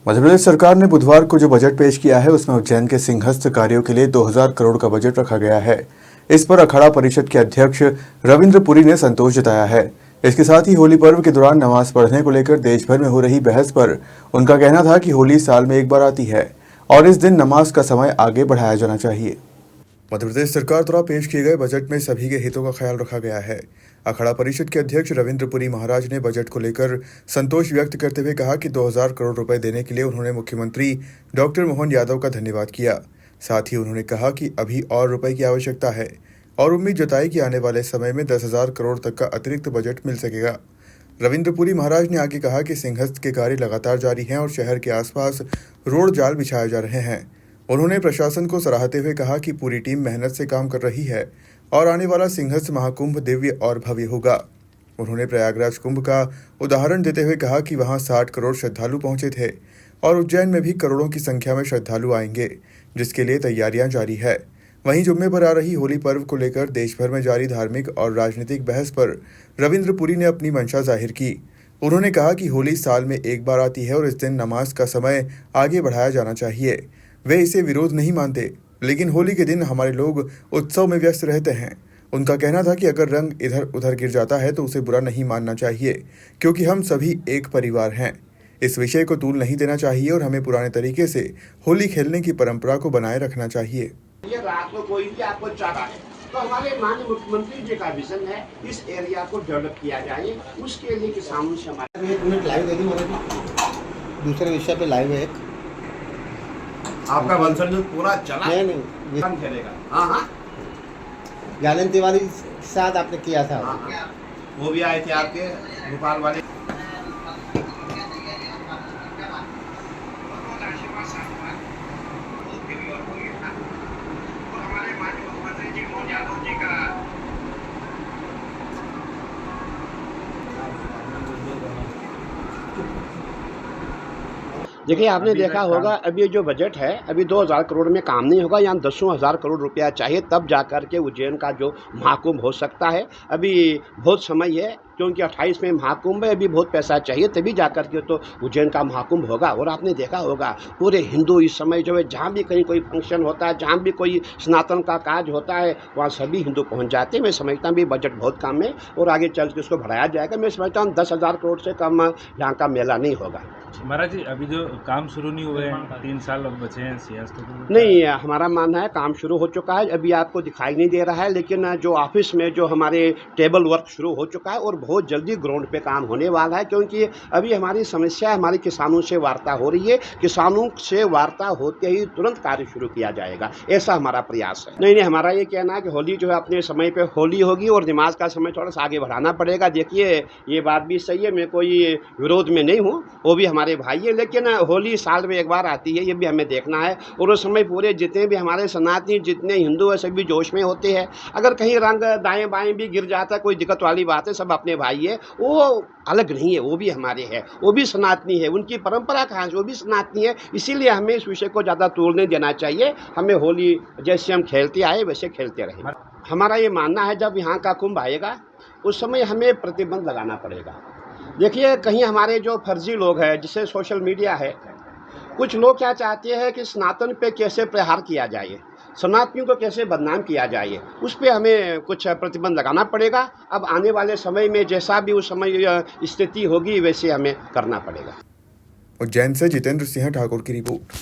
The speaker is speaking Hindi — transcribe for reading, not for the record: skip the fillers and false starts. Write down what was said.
मध्य प्रदेश सरकार ने बुधवार को जो बजट पेश किया है उसमें उज्जैन के सिंहस्थ कार्यों के लिए 2000 करोड़ का बजट रखा गया है। इस पर अखाड़ा परिषद के अध्यक्ष रविंद्र पुरी ने संतोष जताया है। इसके साथ ही होली पर्व के दौरान नमाज पढ़ने को लेकर देश भर में हो रही बहस पर उनका कहना था कि होली साल में एक बार आती है और इस दिन नमाज का समय आगे बढ़ाया जाना चाहिए। मध्य प्रदेश सरकार द्वारा पेश किए गए बजट में सभी के हितों का ख्याल रखा गया है। अखाड़ा परिषद के अध्यक्ष रविंद्र पुरी महाराज ने बजट को लेकर संतोष व्यक्त करते हुए कहा कि 2000 करोड़ रुपए देने के लिए उन्होंने मुख्यमंत्री डॉक्टर मोहन यादव का धन्यवाद किया। साथ ही उन्होंने कहा कि अभी और रुपए की आवश्यकता है और उम्मीद जताई कि आने वाले समय में 10,000 करोड़ तक का अतिरिक्त बजट मिल सकेगा। रविंद्र पुरी महाराज ने आगे कहा कि सिंहस्थ के कार्य लगातार जारी हैं और शहर के आसपास रोड जाल बिछाए जा रहे हैं। उन्होंने प्रशासन को सराहते हुए कहा कि पूरी टीम मेहनत से काम कर रही है और आने वाला सिंहस्थ महाकुंभ दिव्य और भव्य होगा। उन्होंने प्रयागराज कुंभ का उदाहरण देते हुए कहा कि वहां 60 करोड़ श्रद्धालु पहुंचे थे और उज्जैन में भी करोड़ों की संख्या में श्रद्धालु आएंगे, जिसके लिए तैयारियां जारी है। वहीं जुम्मे पर आ रही होली पर्व को लेकर देश भर में जारी धार्मिक और राजनीतिक बहस पर रविंद्र पुरी ने अपनी मंशा जाहिर की। उन्होंने कहा कि होली साल में एक बार आती है और इस दिन नमाज का समय आगे बढ़ाया जाना चाहिए। वे इसे विरोध नहीं मानते, लेकिन होली के दिन हमारे लोग उत्सव में व्यस्त रहते हैं। उनका कहना था कि अगर रंग इधर उधर गिर जाता है तो उसे बुरा नहीं मानना चाहिए, क्योंकि हम सभी एक परिवार हैं। इस विषय को तूल नहीं देना चाहिए और हमें पुराने तरीके से होली खेलने की परंपरा को बनाए रखना चाहिए। ये रात को कोई भी आपको चाहता है तो हमारे माननीय मुख्यमंत्री जी का विजन है इस एरिया को डेवलप किया जाए, उसके लिए किसानों से हमारे 1 मिनट लाइव दे दी मेरे दूसरे विषय पे लाइव है एक आपका वंशन जो पूरा चला नहीं कम चलेगा। हाँ ज्ञानेंद्र तिवारी के साथ आपने किया था। हाँ, वो भी आए थे आपके भोपाल वाले। देखिए, आपने देखा होगा अभी जो बजट है अभी 2000 करोड़ में काम नहीं होगा, यहाँ दसों हज़ार करोड़ रुपया चाहिए तब जा कर के उज्जैन का जो महाकुंभ हो सकता है। अभी बहुत समय है क्योंकि 28 में महाकुंभ है, अभी बहुत पैसा चाहिए तभी जा कर के तो उज्जैन का महाकुंभ होगा। और आपने देखा होगा पूरे हिंदू इस समय जो है जहाँ भी कहीं कोई फंक्शन होता है, जहाँ भी कोई सनातन का काज होता है वहाँ सभी हिंदू पहुँच जाते हैं। मैं समझता हूँ बजट बहुत कम है और आगे चल के उसको बढ़ाया जाएगा। मैं समझता हूँ 10,000 करोड़ से कम यहाँ का मेला नहीं होगा। महाराज जी, अभी जो काम शुरू नहीं हुए हैं, 3 साल अब बचे हैं सिंहस्थ नहीं, हमारा मानना है काम शुरू हो चुका है, अभी आपको दिखाई नहीं दे रहा है, लेकिन जो ऑफिस में जो हमारे टेबल वर्क शुरू हो चुका है और बहुत जल्दी ग्राउंड पे काम होने वाला है। क्योंकि अभी हमारी समस्या हमारे किसानों से वार्ता हो रही है, किसानों से वार्ता होते ही तुरंत कार्य शुरू किया जाएगा, ऐसा हमारा प्रयास है। नहीं, हमारा ये कहना है कि होली जो है अपने समय पे होली होगी और नमाज का समय थोड़ा सा आगे बढ़ाना पड़ेगा। देखिए, ये बात भी सही है, मैं कोई विरोध में नहीं हूँ, वो भी हमारे भाई है, लेकिन होली साल में एक बार आती है, ये भी हमें देखना है। और उस समय पूरे जितने भी हमारे सनातनी जितने हिंदू है सभी जोश में होते हैं। अगर कहीं रंग दाएं बाएं भी गिर जाता है कोई दिक्कत वाली बात है, सब अपने भाई है, वो अलग नहीं है, वो भी हमारे हैं, वो भी सनातनी है, उनकी परंपरा कहाँ है, वो भी सनातनी है। इसीलिए हमें इस विषय को ज़्यादा तूल नहीं देना चाहिए। हमें होली जैसे हम खेलते आए वैसे खेलते रहें। हमारा ये मानना है जब यहाँ का कुंभ आएगा उस समय हमें प्रतिबंध लगाना पड़ेगा। देखिए, कहीं हमारे जो फर्जी लोग हैं जिससे सोशल मीडिया है, कुछ लोग क्या चाहते हैं कि सनातन पे कैसे प्रहार किया जाए, सनातनियों को कैसे बदनाम किया जाए, उस पर हमें कुछ प्रतिबंध लगाना पड़ेगा। अब आने वाले समय में जैसा भी उस समय स्थिति होगी वैसे हमें करना पड़ेगा। उज्जैन से जितेंद्र सिंह ठाकुर की रिपोर्ट।